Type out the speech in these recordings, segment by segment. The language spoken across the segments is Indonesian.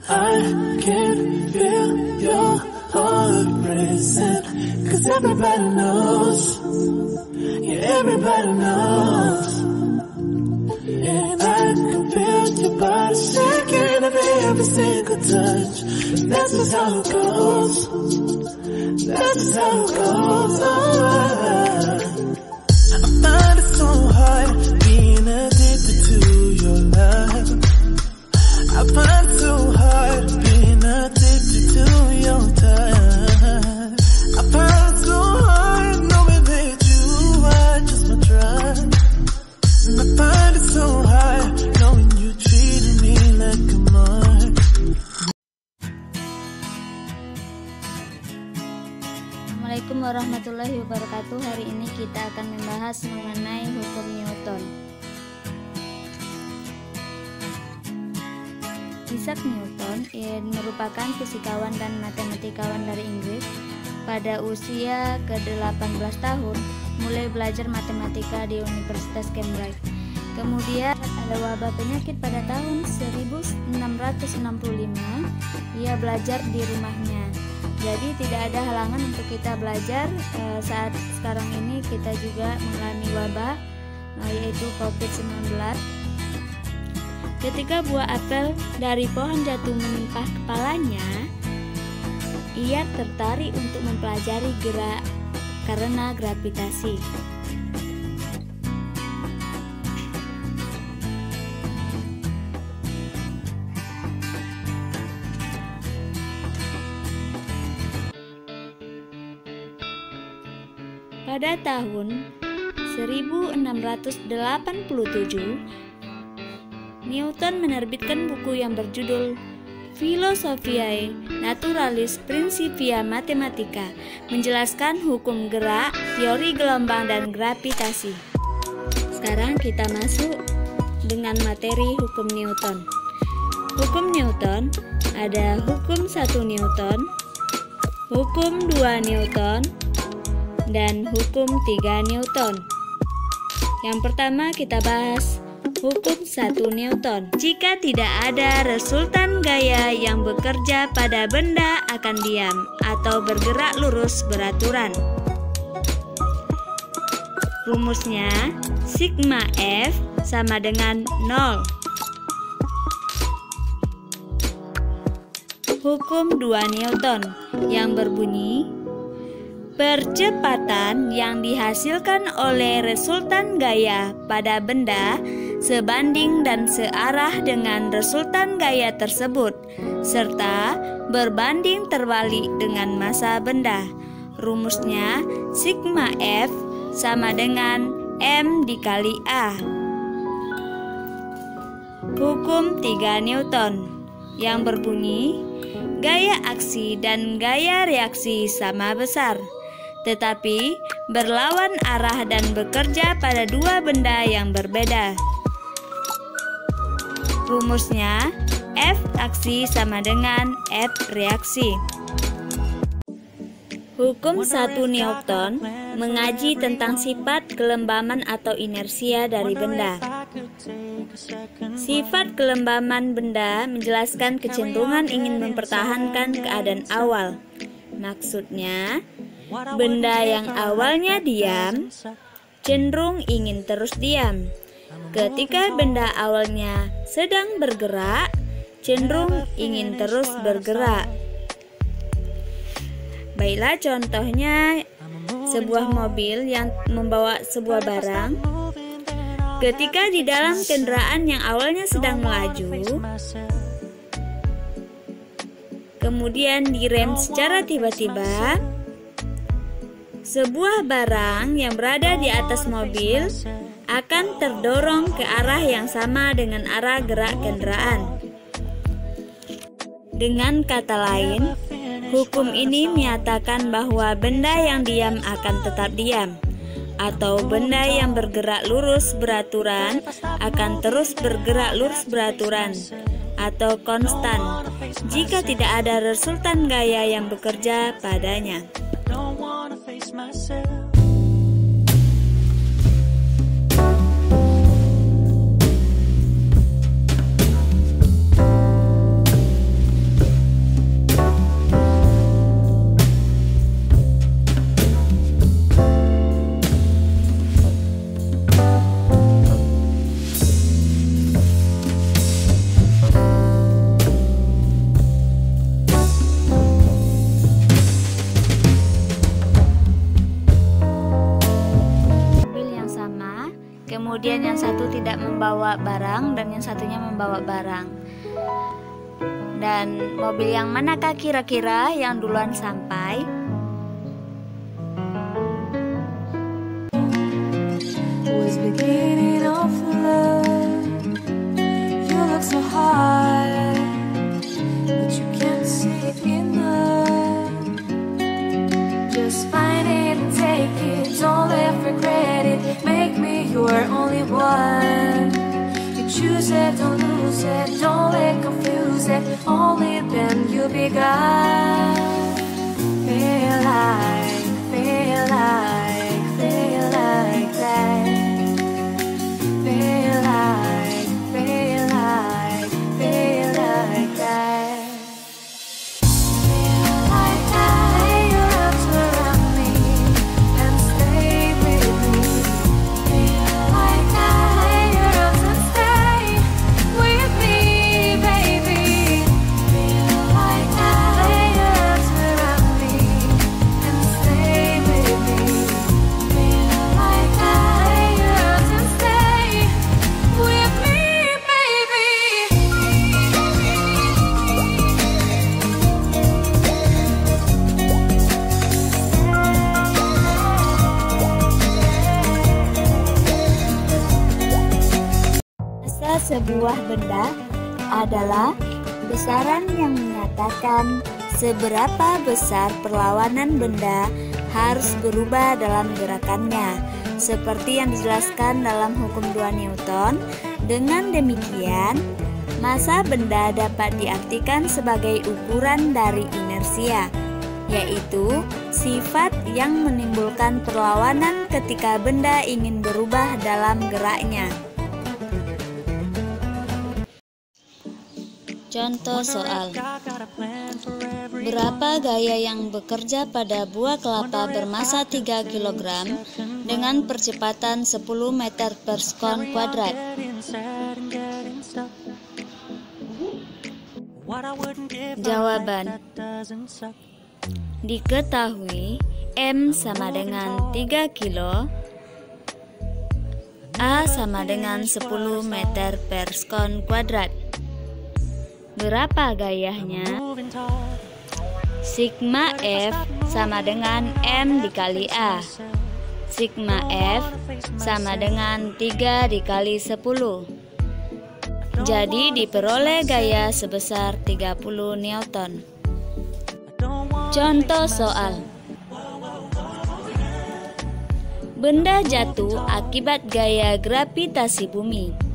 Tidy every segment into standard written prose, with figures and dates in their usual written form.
I can feel your heart racing, 'cause everybody knows, yeah, everybody knows. And I can feel your body shaking every single touch. That's just how it goes. That's just how it goes. I find it so hard being addicted to your love. I find it so hard being addicted to your touch. I find it so hard knowing that you are just my drug. And I find it so hard knowing you treated me like a mark. Assalamualaikum warahmatullahi wabarakatuh. Hari ini kita akan membahas mengenai hukum Newton. Isaac Newton merupakan fisikawan dan matematikawan dari Inggris. Pada usia ke-18 tahun, mulai belajar matematika di Universitas Cambridge. Kemudian ada wabah penyakit pada tahun 1665. Ia belajar di rumahnya. Jadi tidak ada halangan untuk kita belajar. Saat sekarang ini kita juga mengalami wabah, yaitu COVID-19. Ketika buah apel dari pohon jatuh menimpa kepalanya, ia tertarik untuk mempelajari gerak karena gravitasi. Pada tahun 1687, Newton menerbitkan buku yang berjudul Philosophiae Naturalis Principia Mathematica, menjelaskan hukum gerak, teori gelombang, dan gravitasi. Sekarang kita masuk dengan materi hukum Newton. Hukum Newton ada hukum 1 Newton, hukum 2 Newton, dan hukum 3 Newton. Yang pertama kita bahas hukum 1 Newton. Jika tidak ada resultan gaya yang bekerja pada benda akan diam atau bergerak lurus beraturan. Rumusnya sigma F sama dengan 0. Hukum 2 Newton yang berbunyi, percepatan yang dihasilkan oleh resultan gaya pada benda sebanding dan searah dengan resultan gaya tersebut, serta berbanding terbalik dengan massa benda. Rumusnya sigma F sama dengan M dikali A. Hukum 3 Newton yang berbunyi, gaya aksi dan gaya reaksi sama besar, tetapi berlawan arah dan bekerja pada dua benda yang berbeda. Rumusnya F aksi sama dengan F reaksi. Hukum 1 Newton mengaji tentang sifat kelembaman atau inersia dari benda. Sifat kelembaman benda menjelaskan kecenderungan ingin mempertahankan keadaan awal. Maksudnya, benda yang awalnya diam cenderung ingin terus diam. Ketika benda awalnya sedang bergerak, cenderung ingin terus bergerak. Baiklah, contohnya sebuah mobil yang membawa sebuah barang. Ketika di dalam kendaraan yang awalnya sedang melaju, kemudian direm secara tiba-tiba, sebuah barang yang berada di atas mobil akan terdorong ke arah yang sama dengan arah gerak kendaraan. Dengan kata lain, hukum ini menyatakan bahwa benda yang diam akan tetap diam, atau benda yang bergerak lurus beraturan akan terus bergerak lurus beraturan, atau konstan, jika tidak ada resultan gaya yang bekerja padanya. membawa barang dan yang satunya membawa barang. Dan mobil yang manakah kira-kira yang duluan sampai? Was beginning of love. You look so hard, but you can't see it enough. Just find it and take it, don't let regret it. Make me your only one. You choose it, don't lose it, don't let confuse it. Only then you'll be gone. Feel like that. Feel like that. Lay your arms around me and stay with me. Feel like that. Lay your arms and stay with me, baby. Feel like that. Lay your arms around me and stay with me. Feel like that. Lay your arms and stay with me, baby. Massa sebuah benda adalah besaran yang menyatakan seberapa besar perlawanan benda harus berubah dalam gerakannya, seperti yang dijelaskan dalam hukum 2 Newton. Dengan demikian, massa benda dapat diartikan sebagai ukuran dari inersia, yaitu sifat yang menimbulkan perlawanan ketika benda ingin berubah dalam geraknya. Contoh soal. Berapa gaya yang bekerja pada buah kelapa bermassa 3 kg dengan percepatan 10 meter per sekon kuadrat? Jawaban. Diketahui M sama dengan 3 kilo, A sama dengan 10 meter per sekon kuadrat. Berapa gayanya? Sigma F sama dengan M dikali A. Sigma F sama dengan 3 dikali 10. Jadi diperoleh gaya sebesar 30 Newton. Contoh soal. Benda jatuh akibat gaya gravitasi bumi.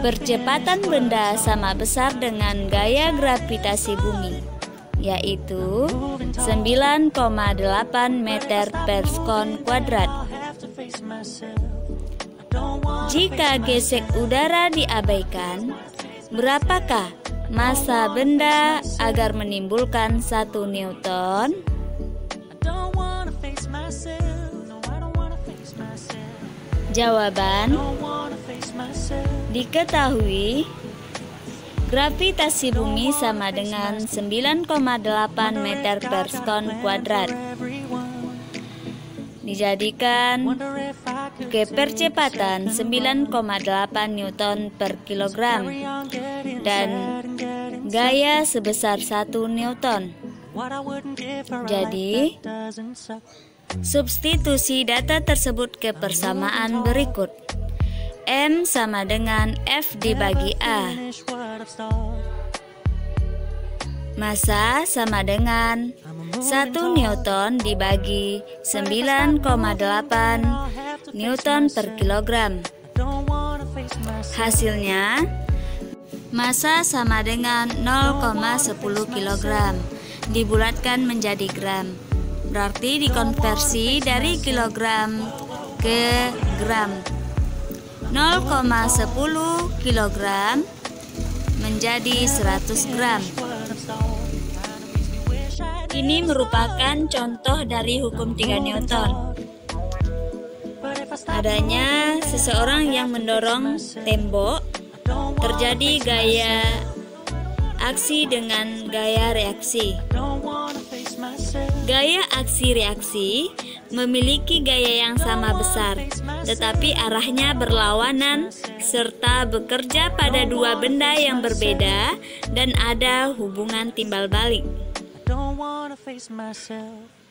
Percepatan benda sama besar dengan gaya gravitasi bumi, yaitu 9,8 meter per sekon kuadrat. Jika gesek udara diabaikan, berapakah massa benda agar menimbulkan 1 Newton? Jawaban. Diketahui gravitasi bumi sama dengan 9,8 meter per sekon kuadrat. Dijadikan kepercepatan 9,8 Newton per kilogram dan gaya sebesar 1 Newton. Jadi, substitusi data tersebut ke persamaan berikut. M sama dengan F dibagi A. Massa sama dengan 1 Newton dibagi 9,8 Newton per kilogram. Hasilnya, massa sama dengan 0,10 kilogram dibulatkan menjadi gram. Berarti dikonversi dari kilogram ke gram. 0,10 kilogram menjadi 100 gram. Ini merupakan contoh dari hukum 3 Newton. Adanya seseorang yang mendorong tembok, terjadi gaya aksi dengan gaya reaksi. Gaya aksi reaksi memiliki gaya yang sama besar, tetapi arahnya berlawanan serta bekerja pada dua benda yang berbeda dan ada hubungan timbal balik. I don't wanna face myself.